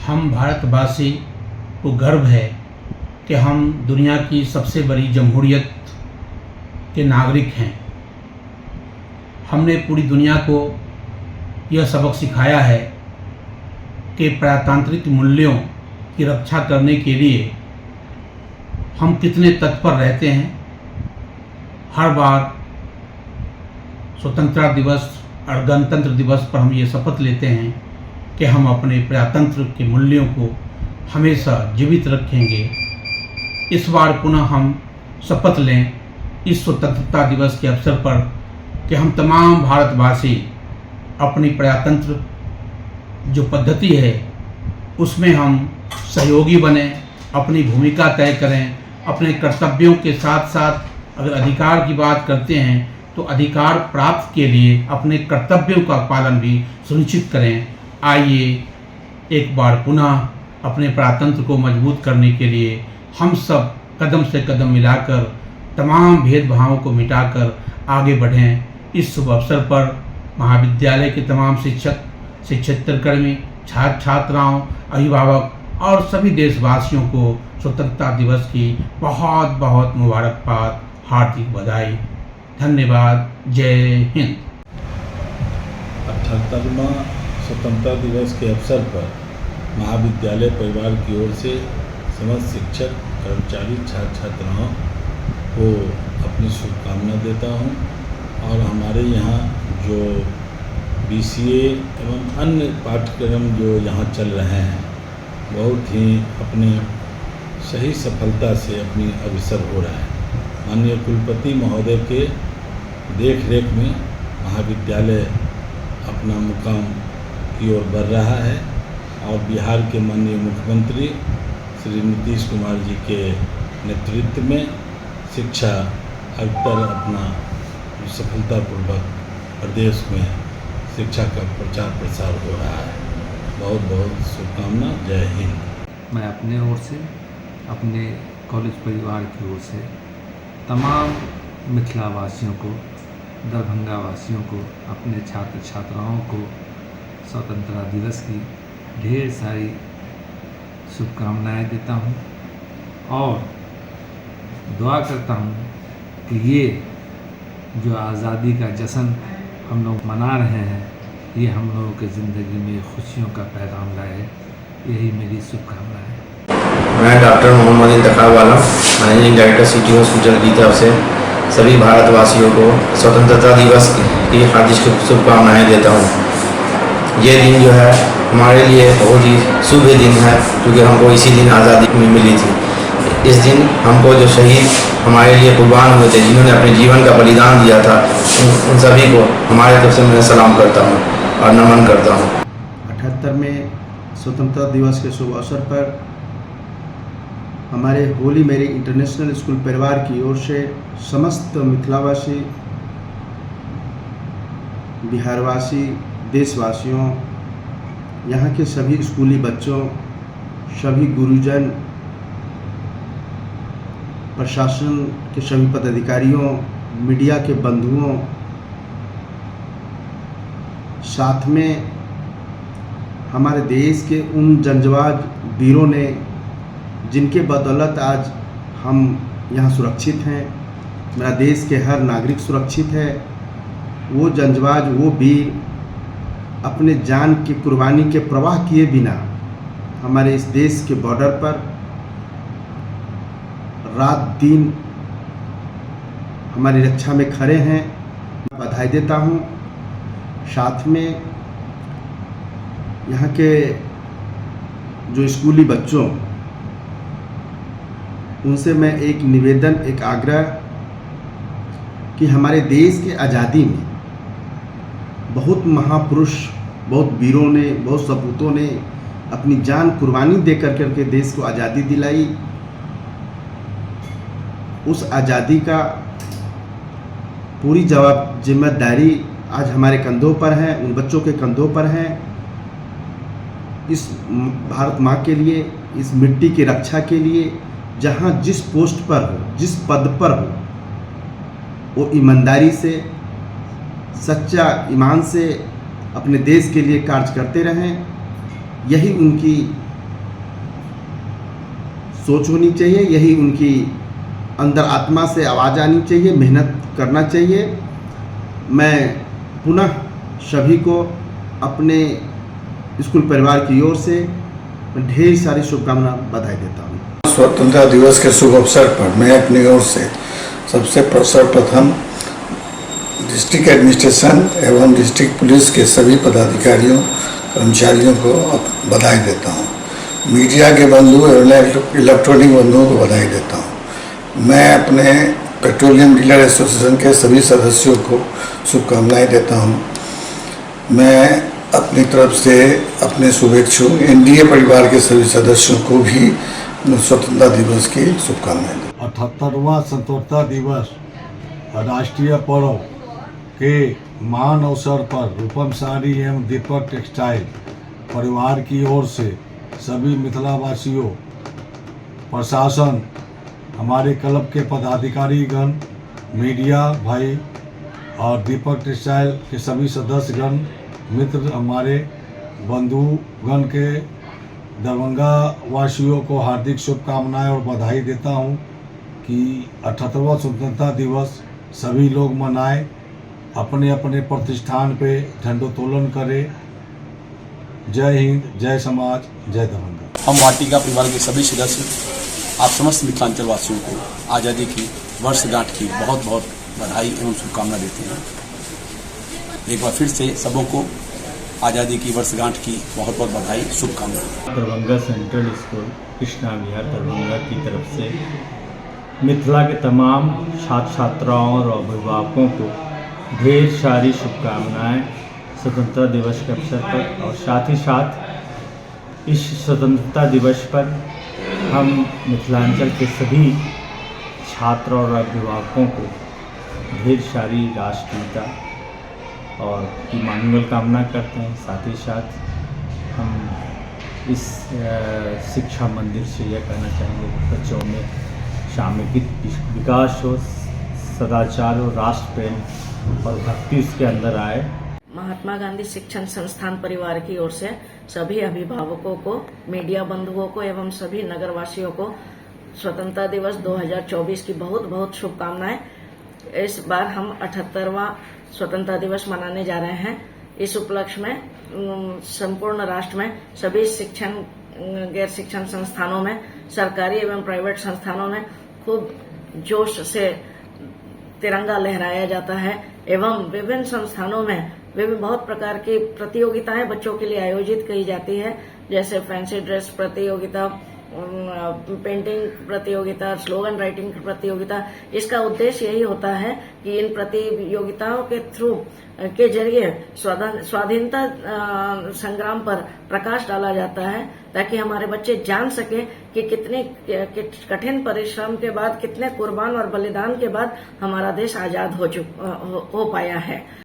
हम भारतवासी को गर्व है कि हम दुनिया की सबसे बड़ी जमहूरियत के नागरिक हैं। हमने पूरी दुनिया को यह सबक सिखाया है कि प्रजातांत्रिक मूल्यों की रक्षा करने के लिए हम कितने तत्पर रहते हैं। हर बार स्वतंत्रता दिवस और गणतंत्र दिवस पर हम ये शपथ लेते हैं कि हम अपने प्रजातंत्र के मूल्यों को हमेशा जीवित रखेंगे। इस बार पुनः हम शपथ लें इस स्वतंत्रता दिवस के अवसर पर कि हम तमाम भारतवासी अपनी प्रजातंत्र जो पद्धति है उसमें हम सहयोगी बने, अपनी भूमिका तय करें। अपने कर्तव्यों के साथ साथ अगर अधिकार की बात करते हैं तो अधिकार प्राप्त के लिए अपने कर्तव्यों का पालन भी सुनिश्चित करें। आइए एक बार पुनः अपने प्रजातंत्र को मजबूत करने के लिए हम सब कदम से कदम मिलाकर तमाम भेदभावों को मिटाकर आगे बढ़ें। इस शुभ अवसर पर महाविद्यालय के तमाम शिक्षक, शिक्षेत्रकर्मी, छात्र छात्राओं, अभिभावक और सभी देशवासियों को स्वतंत्रता दिवस की बहुत बहुत मुबारकबाद, हार्दिक बधाई। धन्यवाद। जय हिंद। 78वां स्वतंत्रता दिवस के अवसर पर महाविद्यालय परिवार की ओर से समस्त शिक्षक, कर्मचारी, छात्र छात्राओं को अपनी शुभकामना देता हूं। और हमारे यहाँ जो BCA एवं अन्य पाठ्यक्रम जो यहाँ चल रहे हैं बहुत ही अपने सही सफलता से अपनी अग्रसर हो रहा है। माननीय कुलपति महोदय के देख रेख में महाविद्यालय अपना मुकाम की ओर बढ़ रहा है और बिहार के माननीय मुख्यमंत्री श्री नीतीश कुमार जी के नेतृत्व में शिक्षा अग्रतर अपना सफलतापूर्वक प्रदेश में शिक्षा का प्रचार प्रसार हो रहा है। बहुत बहुत शुभकामना। जय हिंद। मैं अपने ओर से, अपने कॉलेज परिवार की ओर से तमाम मिथिला वासियों को, दरभंगा वासियों को, अपने छात्र छात्राओं को स्वतंत्रता दिवस की ढेर सारी शुभकामनाएं देता हूं और दुआ करता हूं कि ये जो आज़ादी का जश्न हम लोग मना रहे हैं ये हम लोगों की ज़िंदगी में खुशियों का पैगाम लाए। यही मेरी शुभकामना है। मैं डॉक्टर मोहम्मद इंतखाब आलम, मैनेजिंग डायरेक्टर सिटी हॉस्पिटल की तरफ से सभी भारतवासियों को स्वतंत्रता दिवस की हार्दिक शुभकामनाएं देता हूं। ये दिन जो है हमारे लिए बहुत ही शुभ दिन है क्योंकि हमको इसी दिन आज़ादी मिली थी। इस दिन हमको जो शहीद हमारे लिए कुर्बान हुए थे, जिन्होंने अपने जीवन का बलिदान दिया था, उन सभी को हमारे तरफ से मैं सलाम करता हूं और नमन करता हूं। 78वें स्वतंत्रता दिवस के शुभ अवसर पर हमारे होली मेरी इंटरनेशनल स्कूल परिवार की ओर से समस्त मिथिलावासी, बिहारवासी, देशवासियों, यहाँ के सभी स्कूली बच्चों, सभी गुरुजन, प्रशासन के सभी पदाधिकारियों, मीडिया के बंधुओं, साथ में हमारे देश के उन जंगबाज वीरों ने जिनके बदौलत आज हम यहाँ सुरक्षित हैं, मेरा देश के हर नागरिक सुरक्षित है। वो जंगबाज, वो वीर अपने जान की कुर्बानी के प्रवाह किए बिना हमारे इस देश के बॉर्डर पर रात दिन हमारी रक्षा में खड़े हैं। बधाई देता हूँ। साथ में यहाँ के जो स्कूली बच्चों, उनसे मैं एक निवेदन, एक आग्रह कि हमारे देश के आज़ादी में बहुत महापुरुष, बहुत वीरों ने, बहुत सपूतों ने अपनी जान कुर्बानी दे करके देश को आज़ादी दिलाई। उस आज़ादी का पूरी जिम्मेदारी आज हमारे कंधों पर है, उन बच्चों के कंधों पर है। इस भारत माँ के लिए, इस मिट्टी की रक्षा के लिए जहाँ जिस पोस्ट पर हो, जिस पद पर हो, वो ईमानदारी से, सच्चा ईमान से अपने देश के लिए कार्य करते रहें। यही उनकी सोच होनी चाहिए, यही उनकी अंदर आत्मा से आवाज़ आनी चाहिए, मेहनत करना चाहिए। मैं पुनः सभी को अपने स्कूल परिवार की ओर से ढेर सारी शुभकामनाएं बधाई देता हूँ। स्वतंत्रता दिवस के शुभ अवसर पर मैं अपनी ओर से सबसे सर्वप्रथम डिस्ट्रिक्ट एडमिनिस्ट्रेशन एवं डिस्ट्रिक्ट पुलिस के सभी पदाधिकारियों कर्मचारियों को बधाई देता हूँ। मीडिया के बंधु एवं इलेक्ट्रॉनिक बंधुओं को बधाई देता हूँ। मैं अपने पेट्रोलियम डीलर एसोसिएशन के सभी सदस्यों को शुभकामनाएं देता हूँ। मैं अपनी तरफ से अपने शुभेच्छु एनडीए परिवार के सभी सदस्यों को भी स्वतंत्रता दिवस की शुभकामनाएं देता हूँ। 78वां स्वतंत्रता दिवस राष्ट्रीय पर्व के महान अवसर पर रूपम साड़ी एवं दीपक टेक्सटाइल परिवार की ओर से सभी मिथिलावासियों, प्रशासन, हमारे क्लब के पदाधिकारीगण, मीडिया भाई और दीपक टेक्सटाइल के सभी सदस्यगण, मित्र, हमारे बंधुगण के दरभंगा वासियों को हार्दिक शुभकामनाएं और बधाई देता हूं कि 78वां स्वतंत्रता दिवस सभी लोग मनाएं, अपने अपने प्रतिष्ठान पे झंडोत्तोलन करें। जय हिंद, जय समाज, जय दरभंगा। हम वाटिका परिवार के सभी सदस्य आप समस्त मिथिलांचल वासियों को आज़ादी की वर्षगांठ की बहुत बहुत बधाई एवं शुभकामना देते हैं। एक बार फिर से सबों को आज़ादी की वर्षगांठ की बहुत बहुत बधाई, शुभकामनाएं। दरभंगा सेंट्रल स्कूल कृष्णा विहार दरभंगा की तरफ से मिथिला के तमाम छात्र छात्राओं और अभिभावकों को ढेर सारी शुभकामनाएं स्वतंत्रता दिवस के अवसर पर। और साथ ही साथ इस स्वतंत्रता दिवस पर हम मिथिलांचल के सभी छात्र और अभिभावकों को ढेर सारी राष्ट्रगीता और की मंगल कामना करते हैं। साथ ही साथ हम इस शिक्षा मंदिर से यह कहना चाहेंगे कि बच्चों में सामूहिक विकास हो, सदाचार हो, राष्ट्र प्रेम और भक्ति उसके अंदर आए। महात्मा गांधी शिक्षण संस्थान परिवार की ओर से सभी अभिभावकों को, मीडिया बंधुओं को एवं सभी नगरवासियों को स्वतंत्रता दिवस 2024 की बहुत बहुत शुभकामनाएं। इस बार हम 78वां स्वतंत्रता दिवस मनाने जा रहे हैं। इस उपलक्ष्य में संपूर्ण राष्ट्र में सभी शिक्षण, गैर शिक्षण संस्थानों में, सरकारी एवं प्राइवेट संस्थानों में खूब जोश से तिरंगा लहराया जाता है एवं विभिन्न संस्थानों में विभिन्न बहुत प्रकार की प्रतियोगिताएं बच्चों के लिए आयोजित की जाती है, जैसे फैंसी ड्रेस प्रतियोगिता, पेंटिंग प्रतियोगिता, स्लोगन राइटिंग प्रतियोगिता। इसका उद्देश्य यही होता है कि इन प्रतियोगिताओं के थ्रू के जरिए स्वाधीनता संग्राम पर प्रकाश डाला जाता है, ताकि हमारे बच्चे जान सके कि कितने कठिन परिश्रम के बाद, कितने कुर्बान और बलिदान के बाद हमारा देश आजाद हो पाया है।